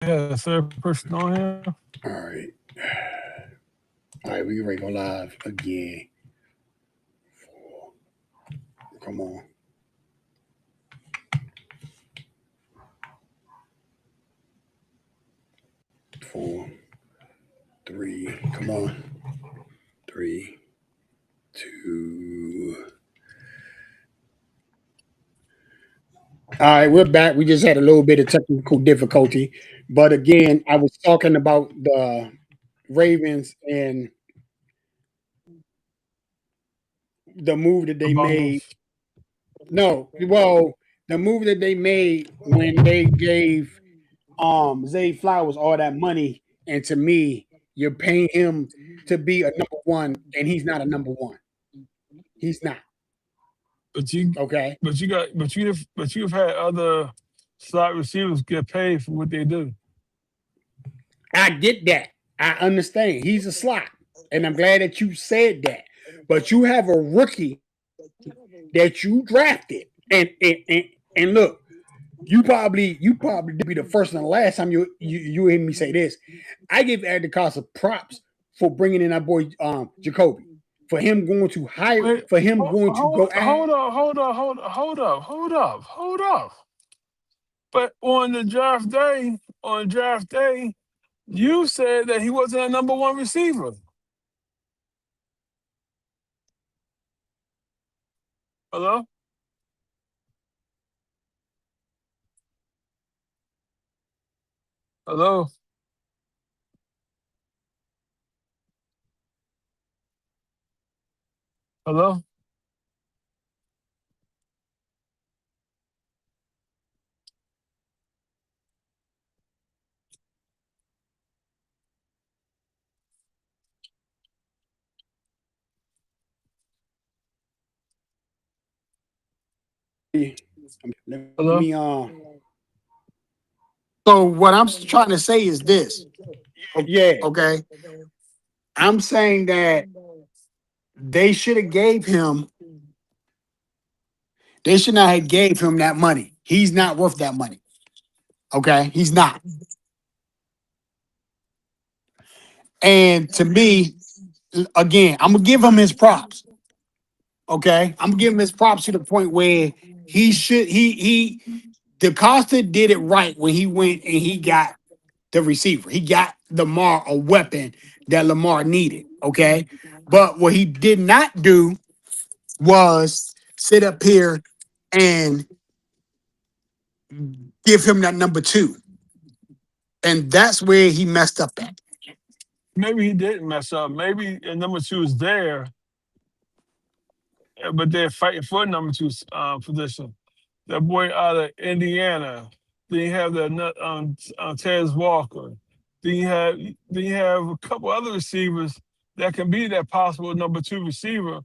Yeah, third person on here. All right. All right, we ready to go live again. Come on. 4, 3. Come on. 3, 2. All right, we're back. We just had a little bit of technical difficulty. But again, I was talking about the Ravens and the move that The they made. Bungles. No, well, the move that they made when they gave Zay Flowers all that money, and to me, you're paying him to be a number one, and he's not a number one. He's not. But you, Okay. but you've had other slot receivers get paid for what they do. I get that. I understand. He's a slot. And I'm glad that you said that. But you have a rookie that you drafted. And look, you probably be the first and the last time you hear me say this. I give Eric DeCosta props for bringing in our boy Jacoby. For him going to hire, Wait, for him going to go hold after. up, hold up. But on draft day, you said that he wasn't a number one receiver. Hello, hello, hello. Let Hello? me So what I'm trying to say is this, yeah. okay? I'm saying that they should have gave him, they should not have gave him that money. He's not worth that money. Okay? He's not. And to me, again, I'm gonna give him his props. Okay? I'm gonna give him his props to the point where he DeCosta did it right when he went and he got the receiver. He got Lamar a weapon that Lamar needed. Okay. But what he did not do was sit up here and give him that number two. And that's where he messed up at. Maybe he didn't mess up. Maybe number two is there, but they're fighting for number two position. That boy out of Indiana. Then you have the Tez Walker. Then you have a couple other receivers that can be that possible number two receiver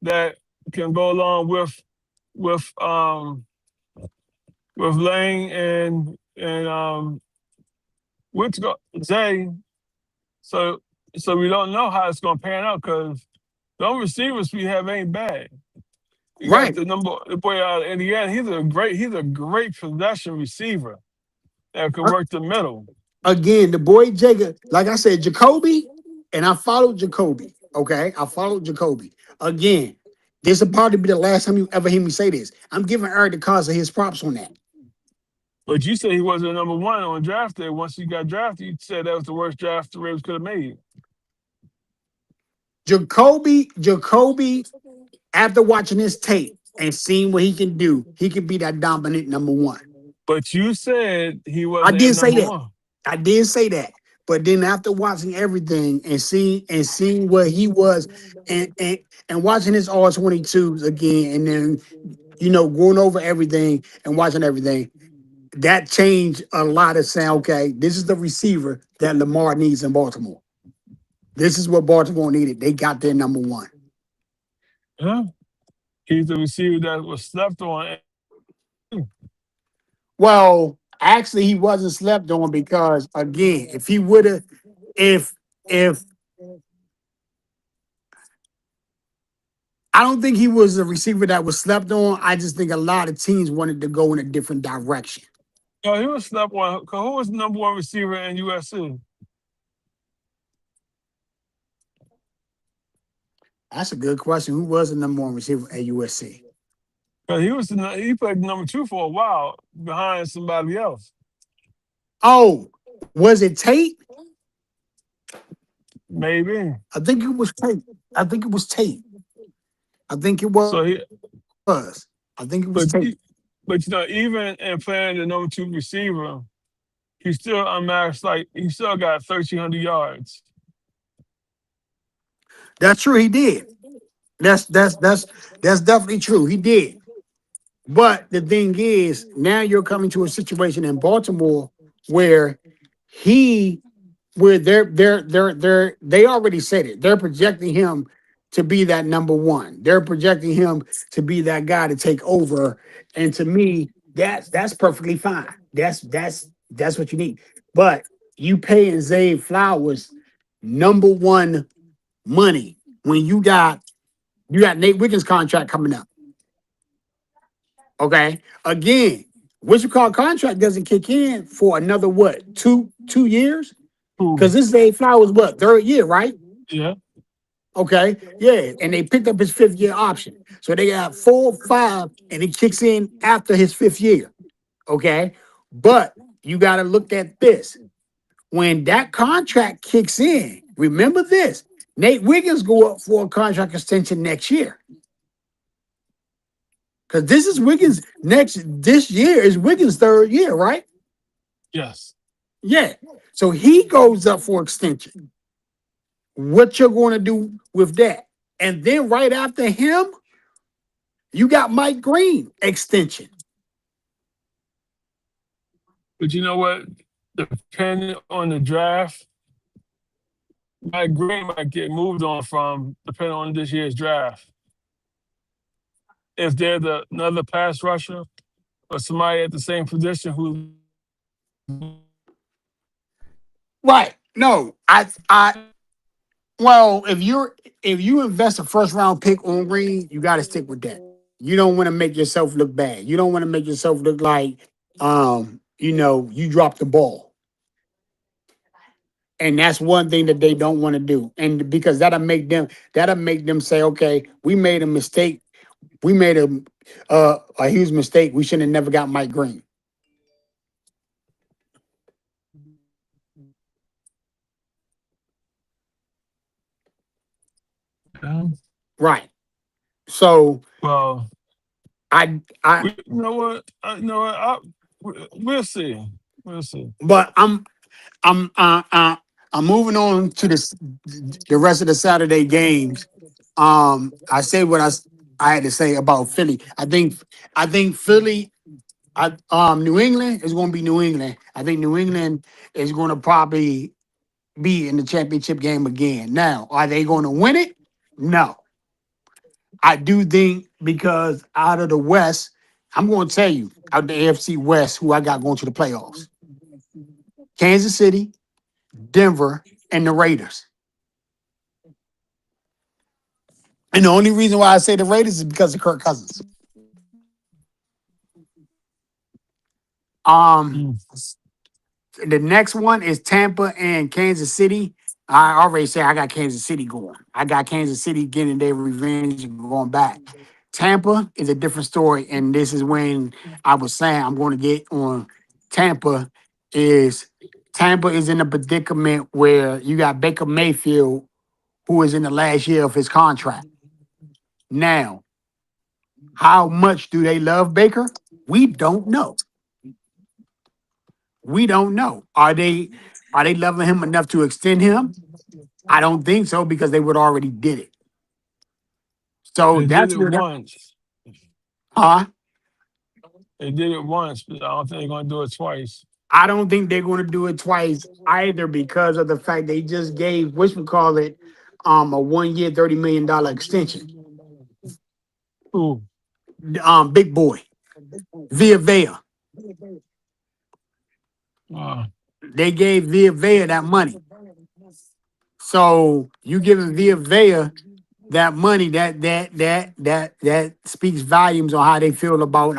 that can go along with um with Lane and what's go Zay. So so we don't know how it's gonna pan out because those receivers we have ain't bad. You got Right. the boy out of Indiana. He's a great possession receiver that can A- work the middle. Again, the boy Jacob, like I said, Jacoby, and I followed Jacoby. Okay. I followed Jacoby. Again, this will probably be the last time you ever hear me say this. I'm giving Eric DeCosta his props on that. But you said he wasn't number one on draft day. Once he got drafted, you said that was the worst draft the Ravens could have made. Jacoby, after watching his tape and seeing what he can do, he can be that dominant number one. But you said he I wasn't a did say number that. one. I did say that. But then after watching everything and seeing what he was and watching his R22s again and then going over everything and watching everything, that changed a lot of saying, okay, this is the receiver that Lamar needs in Baltimore. This is what Baltimore needed. They got their number one. Huh? He's the receiver that was slept on. Well, actually, he wasn't slept on because again, if he would have, if I don't think he was a receiver that was slept on. I just think a lot of teams wanted to go in a different direction. No, he was number one. Who was the number one receiver in USC? That's a good question. Who was the number one receiver at USC? Because he played number two for a while behind somebody else. Oh, was it Tate? Maybe. I think it was Tate. I think it was Tate. I think it So he, was. I think it was but Tate. but even in playing the number two receiver, he still unmatched. Like he still got 1,300 yards. That's true. He did. That's definitely true. He did. But the thing is, now you're coming to a situation in Baltimore where he, where they already said it. They're projecting him to be that number one. They're projecting him to be that guy to take over. And to me, that's perfectly fine. That's what you need. But you paying Zay Flowers number one money when you got Nate Wiggins contract coming up. Okay. Again, what you call contract doesn't kick in for another what, two years? Because this is A Flowers what, third year, right? Yeah. Okay. Yeah. And they picked up his fifth year option. So they got 4, 5, and it kicks in after his fifth year. Okay. But you got to look at this. When that contract kicks in, remember this. Nate Wiggins go up for a contract extension next year. Because this is Wiggins this year is Wiggins' third year, right? Yes. Yeah. So he goes up for extension. What you're going to do with that? And then right after him, you got Mike Green extension. But you know what? Depending on the draft, Mike Green might get moved on from depending on this year's draft. If they're another pass rusher or somebody at the same position who Right. No, well, if you invest a first round pick on Green, you got to stick with that. You don't want to make yourself look bad. You don't want to make yourself look like you dropped the ball. And that's one thing that they don't want to do. And because that'll make them say, okay, we made a mistake. We made a huge mistake. We should have never got Mike Green. Right. So well, I you know what? We'll see. We'll see. but I'm moving on to the rest of the Saturday games. I say what I had to say about Philly. I think Philly. New England is going to be New England. I think New England is going to probably be in the championship game again. Now, are they going to win it? No. I do think because out of the West, I'm going to tell you, out the AFC West, who I got going to the playoffs. Kansas City, Denver, and the Raiders. And the only reason why I say the Raiders is because of Kirk Cousins. The next one is Tampa and Kansas City. I already said I got Kansas City going. I got Kansas City getting their revenge and going back. Tampa is a different story, and this is when I was saying I'm going to get on Tampa. Tampa is in a predicament where you got Baker Mayfield, who is in the last year of his contract. Now, how much do they love Baker? We don't know. We don't know. Are they loving him enough to extend him? I don't think so because they would already did it. So They that's did it what. once. Huh? They did it once, but I don't think they're going to do it twice. I don't think they're going to do it twice either because of the fact they just gave a 1 year, $30 million extension. Ooh. Big boy, Via Vea. They gave Via Vea that money. So you giving Via Vea that money that speaks volumes on how they feel about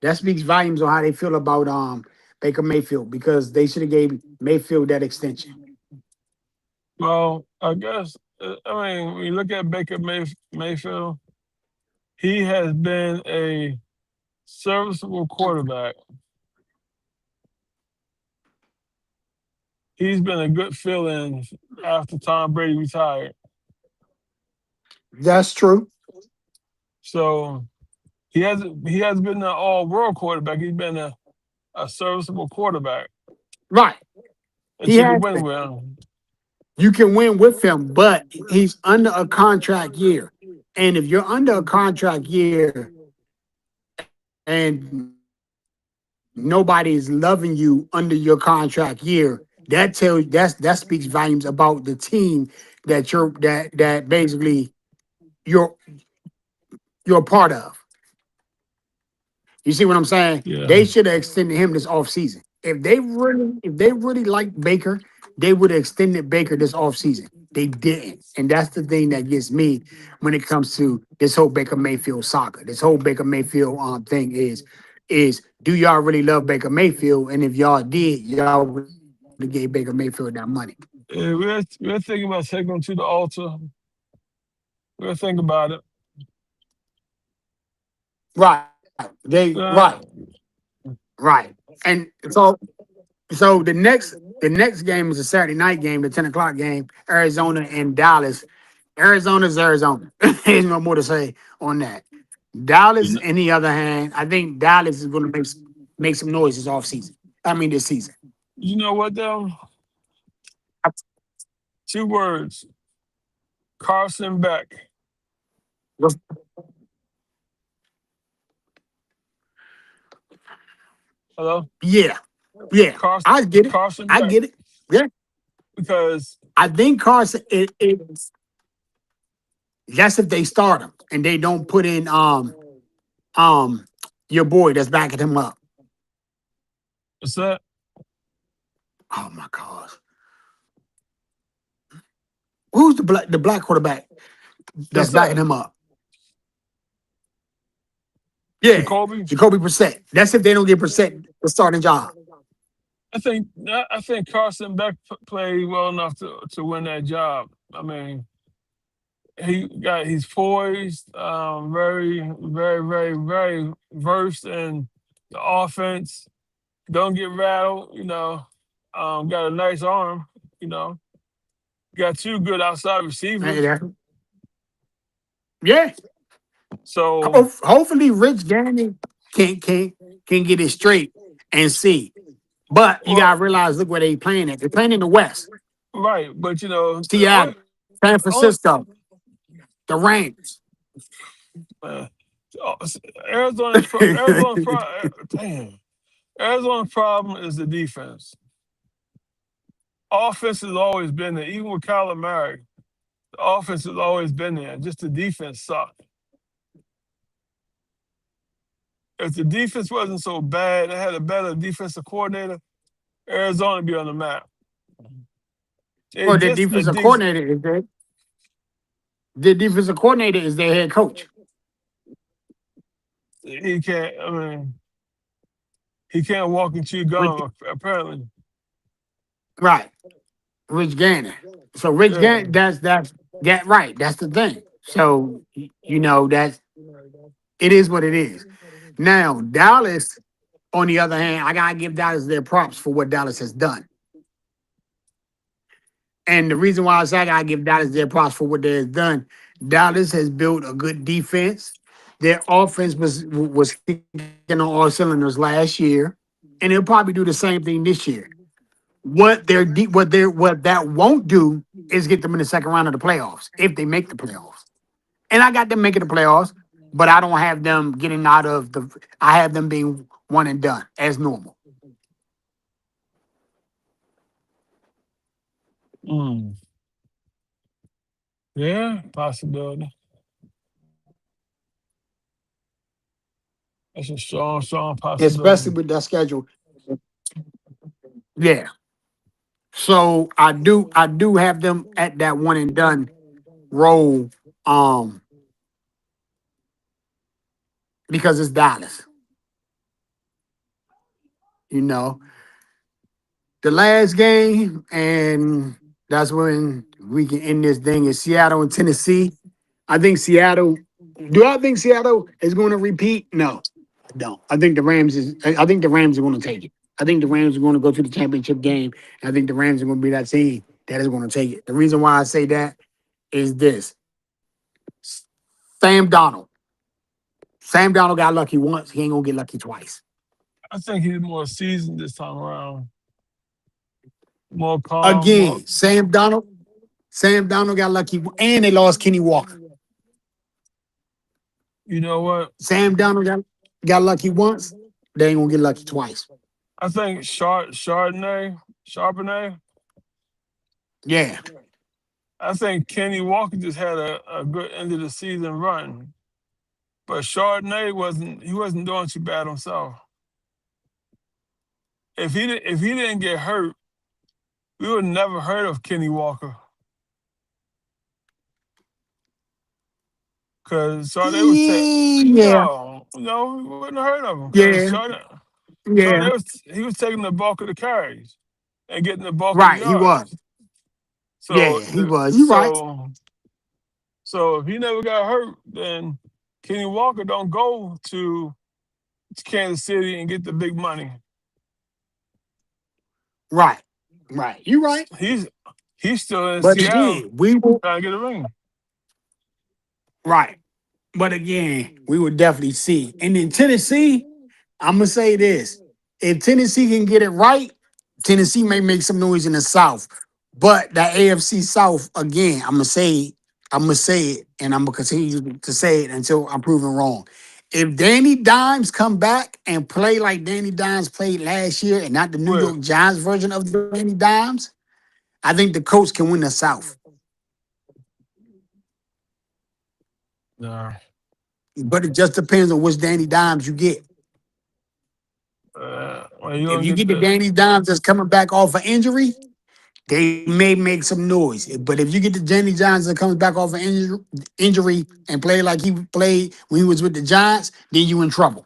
That speaks volumes on how they feel about Baker Mayfield because they should have gave Mayfield that extension. Well, I guess I mean when you look at Mayfield, he has been a serviceable quarterback. He's been a good fill-in after Tom Brady retired. That's true. So he has been an all-world quarterback. He's been a serviceable quarterback Right. that He you can has win been. with. You can win with him, but he's under a contract year. And if you're under a contract year and nobody's loving you under your contract year, that speaks volumes about the team that basically you're you're a part of. You see what I'm saying? Yeah. They should have extended him this offseason. If they really like Baker, they would have extended Baker this offseason. They didn't. And that's the thing that gets me when it comes to this whole Baker Mayfield saga. This whole Baker Mayfield thing is do y'all really love Baker Mayfield? And if y'all did, y'all would have gave Baker Mayfield that money. We're thinking about taking him to the altar. We'll think about it. Right. They Uh, right. Right. And so the next game is a Saturday night game, the 10 o'clock game, Arizona and Dallas. Arizona's Arizona. There's no more to say on that. you Dallas, know, on the other hand, I think Dallas is going to make some noise this offseason. I mean, this season. you know what though? 2 words: Carson Beck. Hello, Yeah, yeah. Carson I get it. Carson I Beck. get it. Yeah. Because I think Carson. That's if they start him and they don't put in um your boy that's backing him up. what's that? Oh my gosh. Who's the black quarterback that's What's backing that? him up? Yeah, Jacoby. Jacoby Brissett. That's if they don't get Brissett the starting job. I think Carson Beck played well enough to win that job. I mean, he's poised, very, very, very, very versed in the offense. Don't get rattled, got a nice arm, you know. Got 2 good outside receivers. Yeah. Yeah. So Hopefully Rich Gannon can get it straight and see. But you well, gotta realize, look where they playing at. They're playing in the West. right, but Seattle, San only Francisco, the Rams. uh, damn. Arizona's problem is the defense. Offense has always been there, even with Kyler Murray. The offense has always been there. Just the defense sucked. If the defense wasn't so bad, they had a better defensive coordinator, Arizona would be on the map. They Or the just a defensive decent. coordinator is there. The defensive coordinator is their head coach. He can't. I mean, he can't walk and chew Rich, gum. Apparently, right. Rich Gannon. So Rich yeah. Gannon, that right. That's the thing. So that's it is what it is. Now, Dallas, on the other hand, I gotta give Dallas their props for what Dallas has done. And the reason why I say I gotta give Dallas their props for what they have done, Dallas has built a good defense. Their offense was kicking on all cylinders last year, and they'll probably do the same thing this year. What that won't do is get them in the second round of the playoffs if they make the playoffs. And I got them making the playoffs, but I don't have them getting out of the. I have them being one and done as normal. Mm. Yeah, possibility. That's a strong, strong Especially possibility. with that schedule. Yeah. So I do have them at that one and done role um because it's Dallas. you know, the last game, and that's when we can end this thing is Seattle and Tennessee. I think Seattle. Do I think Seattle is going to repeat? No, I don't. I think the Rams is. I think the Rams are going to take it. I think the Rams are going to go to the championship game. And I think the Rams are going to be that team that is going to take it. The reason why I say that is this: Sam Donald. Sam Donald got lucky once. He ain't gonna get lucky twice. I think he's more seasoned this time around. More calm. More. Again, Sam Donald. Sam Donald got lucky, and they lost Kenny Walker. You know what? Sam Donald got lucky once. They ain't gonna get lucky twice. I think Charbonnet. Yeah, I think Kenny Walker just had a good end of the season run, but Chardonnay wasn't. He wasn't doing too bad himself. If he didn't get hurt, we would never heard of Kenny Walker. Cause Chardonnay was yeah, no, we wouldn't have heard of him. Cause yeah, yeah. He was taking the bulk of the carries and getting the bulk of the Right, he was. yards. Yeah, So he was. You right. so if he never got hurt, then Kenny Walker don't go to Kansas City and get the big money. Right, right. You right. He's still in But Seattle again, we will. trying to get a ring. Right. But again, we would definitely see. And in Tennessee, I'm gonna say this: if Tennessee can get it right, Tennessee may make some noise in the South. But that AFC South, again, I'm gonna say it, and I'm gonna continue to say it until I'm proven wrong. If Danny Dimes come back and play like Danny Dimes played last year, and not the New Well, York Giants version of Danny Dimes, I think the Colts can win the South. no. But it just depends on which Danny Dimes you get. Well, you If don't you get get the the Danny Dimes that's coming back off of injury, they may make some noise. But if you get the Danny Dimes that comes back off of injury and play like he played when he was with the Giants, then you in trouble.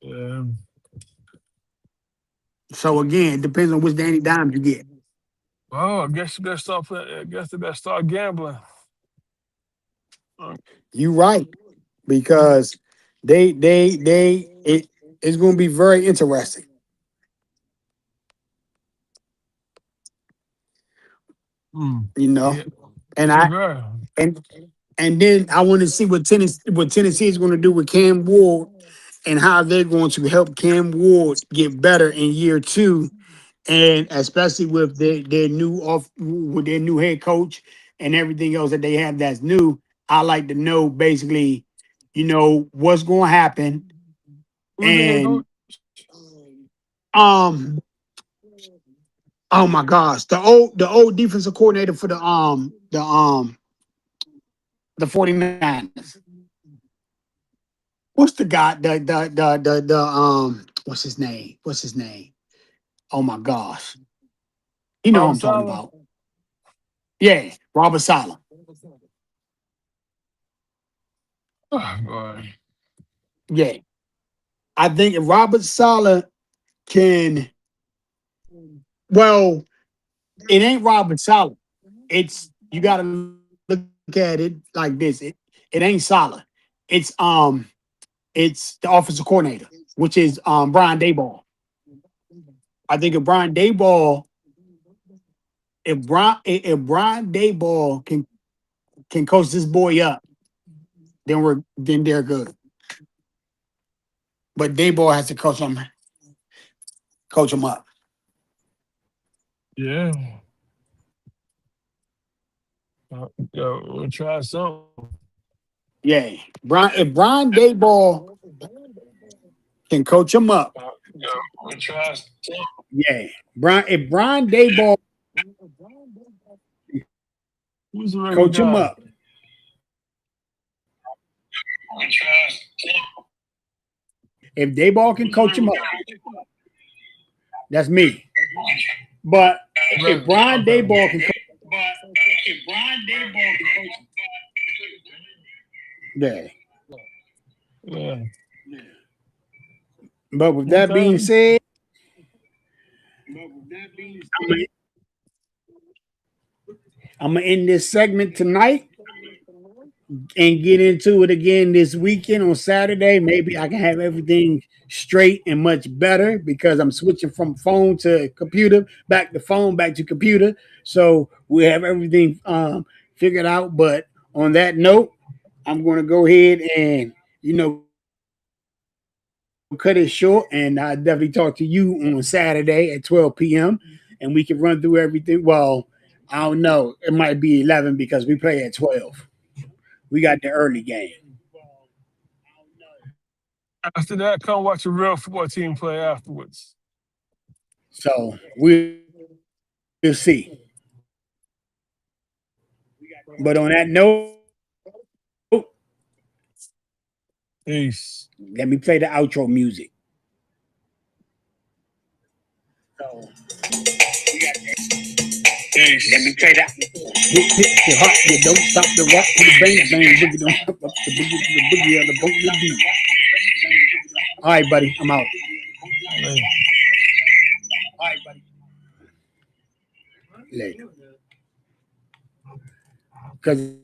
um, So again, it depends on which Danny Dimes you get. well, I guess you better start playing, I guess they better start gambling. Uh, You right. Because it's gonna be very interesting. You know. Yeah, And yeah, I bro. and and then I want to see what Tennessee is going to do with Cam Ward and how they're going to help Cam Ward get better in year two, and especially with their new head coach and everything else that they have that's new. I like to know basically, what's going to happen. Who's the head And coach? um, oh my gosh, the old defensive coordinator for the 49ers. What's the guy? What's his name? What's his name? Oh my gosh. You know who Robert I'm talking Sala? about. Yeah, Robert Sala. Oh, boy. Yeah. I think if Robert Sala can, well, it ain't Robert Sala. It's you gotta look at it like this. It ain't Sala. It's it's the offensive coordinator, which is Brian Dayball. I think if Brian Dayball can coach this boy up, then they're good. But Dayball has to coach him up. Yeah. Yeah, we'll try something. Yeah. If Brian Dayball can coach him up, Yeah, we'll try something. yeah. If Brian Dayball Who's the regular coach him guy? up, We'll try something. if Dayball can Who's the coach him regular up, guy? that's me. But if Brian Okay. Dayball can coach, But if Brian Dayball can coach him, yeah. Yeah. But with that being said, I'm gonna end this segment tonight and get into it again this weekend on Saturday. Maybe I can have everything straight and much better because I'm switching from phone to computer, back to phone, back to computer. So we have everything figured out. But on that note, I'm going to go ahead and cut it short, and I definitely talk to you on Saturday at 12 p.m. and we can run through everything. Well, I don't know. It might be 11 because we play at 12. We got the early game. After that, come watch a real football team play afterwards. So we'll see. But on that note, Peace. let me play the outro music. So Peace. let me play that. Hit the hot, you don't stop the rock to the bang bang boogie, don't stop up the boogie to the boogie of the bump the beat. All right, buddy, I'm out. Later. All right, buddy. Later. Because